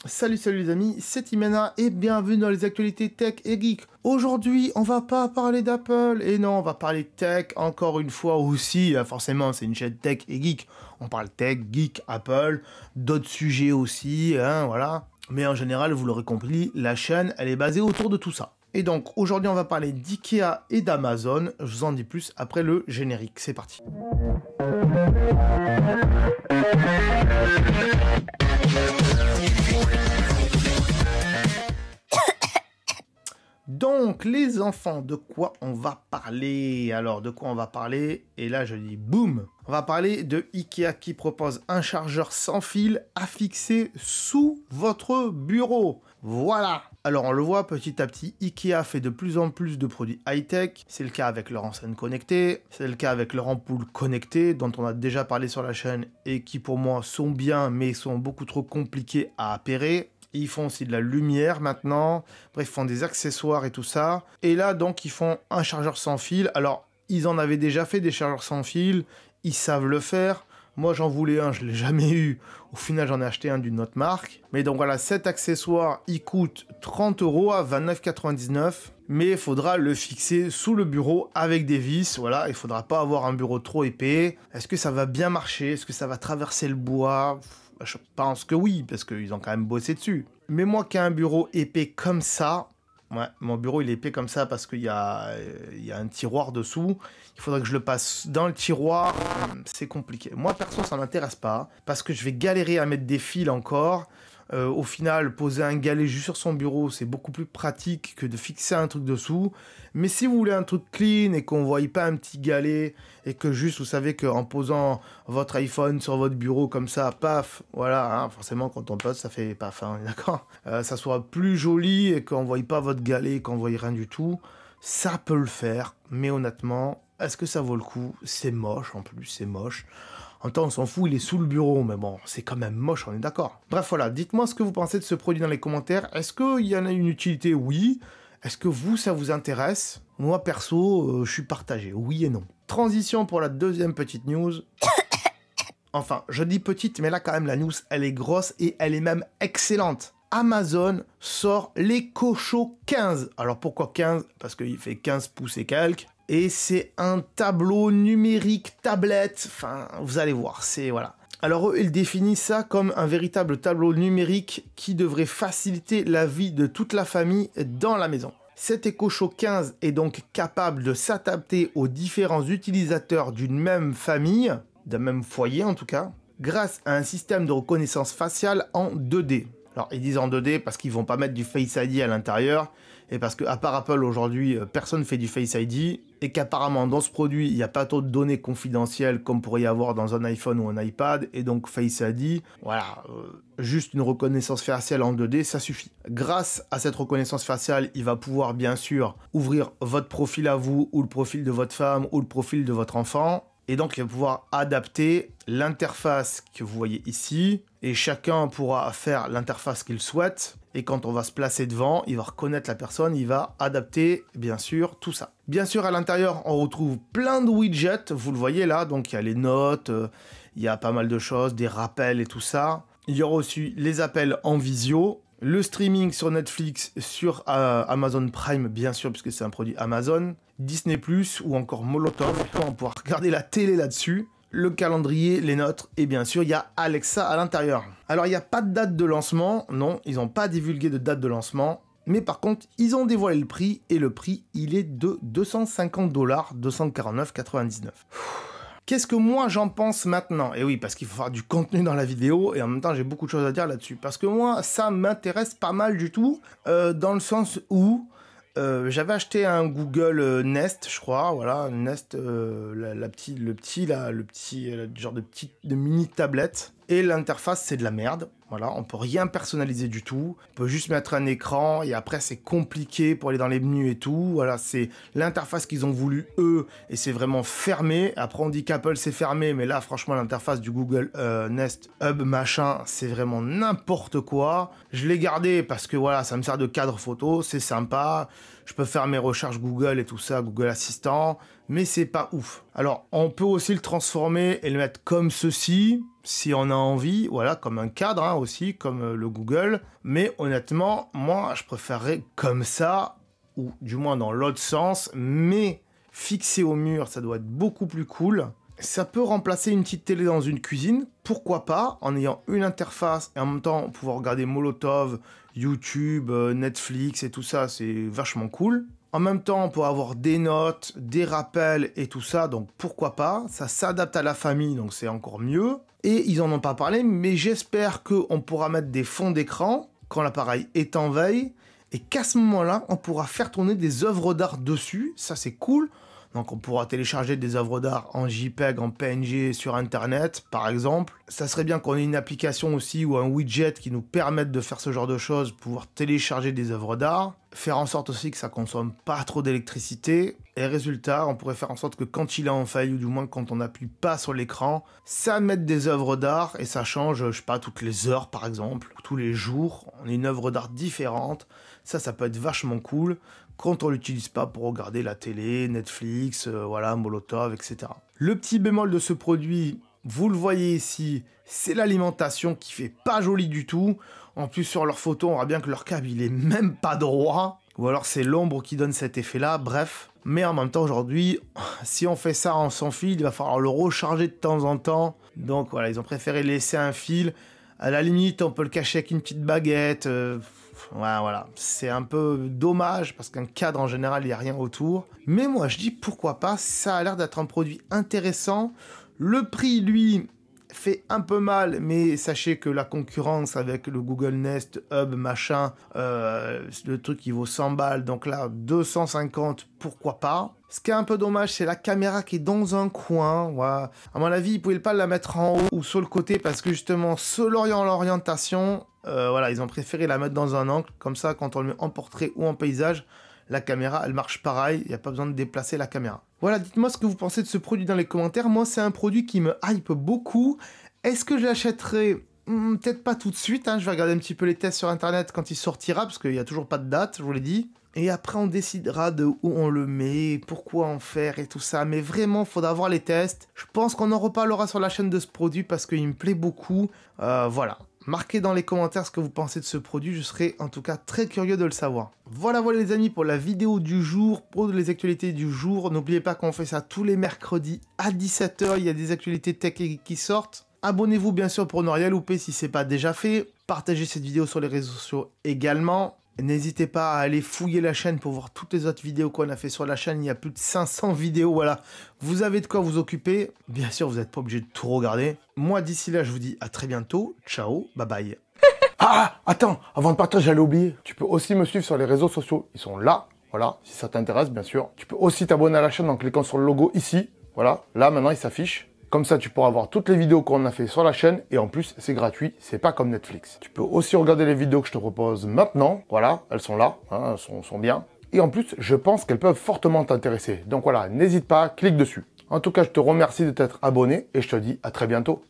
Salut les amis, c'est Imena et bienvenue dans les actualités tech et geek. Aujourd'hui, on va pas parler d'Apple, et non, on va parler tech encore une fois aussi, forcément c'est une chaîne tech et geek. On parle tech, geek, Apple, d'autres sujets aussi, voilà. Mais en général, vous l'aurez compris, la chaîne, elle est basée autour de tout ça. Et donc, aujourd'hui, on va parler d'IKEA et d'Amazon. Je vous en dis plus après le générique. C'est parti. Donc, les enfants, de quoi on va parler? Alors, de quoi on va parler? Et là, je dis boum! On va parler de IKEA qui propose un chargeur sans fil à fixer sous votre bureau. Voilà! Alors, on le voit petit à petit, IKEA fait de plus en plus de produits high-tech. C'est le cas avec leur enceinte connectée, c'est le cas avec leur ampoule connectée, dont on a déjà parlé sur la chaîne et qui pour moi sont bien, mais sont beaucoup trop compliqués à appairer. Ils font aussi de la lumière maintenant, bref, ils font des accessoires et tout ça. Et là, donc, ils font un chargeur sans fil. Alors, ils en avaient déjà fait des chargeurs sans fil, ils savent le faire. Moi, j'en voulais un, je ne l'ai jamais eu. Au final, j'en ai acheté un d'une autre marque. Mais donc voilà, cet accessoire, il coûte 30 € à 29,99 €. Mais il faudra le fixer sous le bureau avec des vis. Voilà, il ne faudra pas avoir un bureau trop épais. Est-ce que ça va bien marcher? Est-ce que ça va traverser le bois? Je pense que oui, parce qu'ils ont quand même bossé dessus. Mais moi qui ai un bureau épais comme ça, ouais, mon bureau il est épais comme ça parce qu'il y a un tiroir dessous. Il faudrait que je le passe dans le tiroir. C'est compliqué. Moi perso ça m'intéresse pas parce que je vais galérer à mettre des fils encore. Au final, poser un galet juste sur son bureau, c'est beaucoup plus pratique que de fixer un truc dessous. Mais si vous voulez un truc clean et qu'on ne voie pas un petit galet et que juste, vous savez qu'en posant votre iPhone sur votre bureau comme ça, paf, voilà, forcément quand on pose, ça fait paf, d'accord. Ça soit plus joli et qu'on ne voie pas votre galet, qu'on ne voie rien du tout, ça peut le faire. Mais honnêtement, est-ce que ça vaut le coup? C'est moche en plus, c'est moche. En même temps, on s'en fout, il est sous le bureau, mais bon, c'est quand même moche, on est d'accord. Bref, voilà, dites-moi ce que vous pensez de ce produit dans les commentaires. Est-ce qu'il y en a une utilité? Oui. Est-ce que vous, ça vous intéresse? Moi, perso, je suis partagé, oui et non. Transition pour la deuxième petite news. Enfin, je dis petite, mais là, quand même, la news, elle est grosse et elle est même excellente. Amazon sort l'Echo Show 15. Alors, pourquoi 15? Parce qu'il fait 15 pouces et quelques. Et c'est un tableau numérique tablette, enfin, vous allez voir, c'est, voilà. Alors eux, ils définissent ça comme un véritable tableau numérique qui devrait faciliter la vie de toute la famille dans la maison. Cet Echo Show 15 est donc capable de s'adapter aux différents utilisateurs d'une même famille, d'un même foyer en tout cas, grâce à un système de reconnaissance faciale en 2D. Alors ils disent en 2D parce qu'ils vont pas mettre du Face ID à l'intérieur, et parce qu'à part Apple aujourd'hui, personne ne fait du Face ID, et qu'apparemment dans ce produit, il n'y a pas trop de données confidentielles comme pourrait y avoir dans un iPhone ou un iPad, et donc Face ID, voilà, juste une reconnaissance faciale en 2D, ça suffit. Grâce à cette reconnaissance faciale, il va pouvoir bien sûr ouvrir votre profil à vous, ou le profil de votre femme, ou le profil de votre enfant, et donc, il va pouvoir adapter l'interface que vous voyez ici. Et chacun pourra faire l'interface qu'il souhaite. Et quand on va se placer devant, il va reconnaître la personne. Il va adapter, bien sûr, tout ça. Bien sûr, à l'intérieur, on retrouve plein de widgets. Vous le voyez là. Donc, il y a les notes. Il y a pas mal de choses, des rappels et tout ça. Il y aura aussi les appels en visio. Le streaming sur Netflix, sur Amazon Prime, bien sûr, puisque c'est un produit Amazon. Disney+, ou encore Molotov, on va pouvoir regarder la télé là-dessus. Le calendrier, les notes, et bien sûr, il y a Alexa à l'intérieur. Alors, il n'y a pas de date de lancement, non, ils n'ont pas divulgué de date de lancement. Mais par contre, ils ont dévoilé le prix, et le prix, il est de 250 $, 249,99 €. Qu'est-ce que moi j'en pense maintenant? Et oui, parce qu'il faut faire du contenu dans la vidéo, et en même temps j'ai beaucoup de choses à dire là-dessus. Parce que moi, ça m'intéresse pas mal du tout, dans le sens où j'avais acheté un Google Nest, je crois, voilà, Nest, le petit genre de mini tablette. Et l'interface, c'est de la merde. Voilà, on peut rien personnaliser du tout. On peut juste mettre un écran et après c'est compliqué pour aller dans les menus et tout. Voilà, c'est l'interface qu'ils ont voulu eux et c'est vraiment fermé. Après on dit qu'Apple c'est fermé, mais là franchement l'interface du Google Nest Hub machin, c'est vraiment n'importe quoi. Je l'ai gardé parce que voilà, ça me sert de cadre photo, c'est sympa. Je peux faire mes recherches Google et tout ça, Google Assistant, mais c'est pas ouf. Alors on peut aussi le transformer et le mettre comme ceci. Si on a envie, voilà, comme un cadre, hein, aussi, comme le Google. Mais honnêtement, moi, je préférerais comme ça, ou du moins dans l'autre sens, mais fixé au mur, ça doit être beaucoup plus cool. Ça peut remplacer une petite télé dans une cuisine, pourquoi pas, en ayant une interface et en même temps pouvoir regarder Molotov, YouTube, Netflix et tout ça, c'est vachement cool. En même temps, on peut avoir des notes, des rappels et tout ça, donc pourquoi pas. Ça s'adapte à la famille, donc c'est encore mieux. Et ils en ont pas parlé, mais j'espère qu'on pourra mettre des fonds d'écran quand l'appareil est en veille et qu'à ce moment-là, on pourra faire tourner des œuvres d'art dessus. Ça, c'est cool. Donc on pourra télécharger des œuvres d'art en JPEG, en PNG sur Internet, par exemple. Ça serait bien qu'on ait une application aussi ou un widget qui nous permette de faire ce genre de choses, pouvoir télécharger des œuvres d'art. Faire en sorte aussi que ça consomme pas trop d'électricité. Et résultat, on pourrait faire en sorte que quand il est en faille, ou du moins quand on n'appuie pas sur l'écran, ça mette des œuvres d'art et ça change, je sais pas, toutes les heures par exemple, ou tous les jours. On a une œuvre d'art différente. Ça peut être vachement cool quand on l'utilise pas pour regarder la télé, Netflix, voilà, Molotov, etc. Le petit bémol de ce produit, vous le voyez ici, c'est l'alimentation qui fait pas joli du tout. En plus, sur leur photo, on voit bien que leur câble, il est même pas droit. Ou alors c'est l'ombre qui donne cet effet-là, bref. Mais en même temps, aujourd'hui, si on fait ça en sans fil, il va falloir le recharger de temps en temps. Donc voilà, ils ont préféré laisser un fil. À la limite, on peut le cacher avec une petite baguette. Ouais, voilà, c'est un peu dommage parce qu'un cadre en général, il n'y a rien autour. Mais moi, je dis pourquoi pas, ça a l'air d'être un produit intéressant. Le prix, lui, fait un peu mal, mais sachez que la concurrence avec le Google Nest Hub, machin, le truc qui vaut 100 balles, donc là, 250, pourquoi pas. Ce qui est un peu dommage, c'est la caméra qui est dans un coin. Voilà. À mon avis, ils ne pouvaient pas la mettre en haut ou sur le côté parce que justement, selon l'orientation, voilà, ils ont préféré la mettre dans un angle. Comme ça, quand on le met en portrait ou en paysage, la caméra, elle marche pareil. Il n'y a pas besoin de déplacer la caméra. Voilà, dites-moi ce que vous pensez de ce produit dans les commentaires. Moi, c'est un produit qui me hype beaucoup. Est-ce que je l'achèterai? Peut-être pas tout de suite. Hein. Je vais regarder un petit peu les tests sur Internet quand il sortira parce qu'il n'y a toujours pas de date, je vous l'ai dit. Et après, on décidera de où on le met, pourquoi en faire et tout ça. Mais vraiment, il faudra voir les tests. Je pense qu'on en reparlera sur la chaîne de ce produit parce qu'il me plaît beaucoup. Voilà. Marquez dans les commentaires ce que vous pensez de ce produit. Je serai en tout cas très curieux de le savoir. Voilà les amis pour la vidéo du jour, pour les actualités du jour. N'oubliez pas qu'on fait ça tous les mercredis à 17 h. Il y a des actualités tech qui sortent. Abonnez-vous bien sûr pour ne rien louper si ce n'est pas déjà fait. Partagez cette vidéo sur les réseaux sociaux également. N'hésitez pas à aller fouiller la chaîne pour voir toutes les autres vidéos qu'on a fait sur la chaîne. Il y a plus de 500 vidéos, voilà. Vous avez de quoi vous occuper. Bien sûr, vous n'êtes pas obligé de tout regarder. Moi, d'ici là, je vous dis à très bientôt. Ciao, bye bye. Ah, attends, avant de partir, j'allais oublier. Tu peux aussi me suivre sur les réseaux sociaux. Ils sont là, voilà, si ça t'intéresse, bien sûr. Tu peux aussi t'abonner à la chaîne en cliquant sur le logo ici. Voilà, là, maintenant, il s'affiche. Comme ça, tu pourras voir toutes les vidéos qu'on a fait sur la chaîne. Et en plus, c'est gratuit. C'est pas comme Netflix. Tu peux aussi regarder les vidéos que je te propose maintenant. Voilà, elles sont là. Hein, elles sont bien. Et en plus, je pense qu'elles peuvent fortement t'intéresser. Donc voilà, n'hésite pas, clique dessus. En tout cas, je te remercie de t'être abonné. Et je te dis à très bientôt.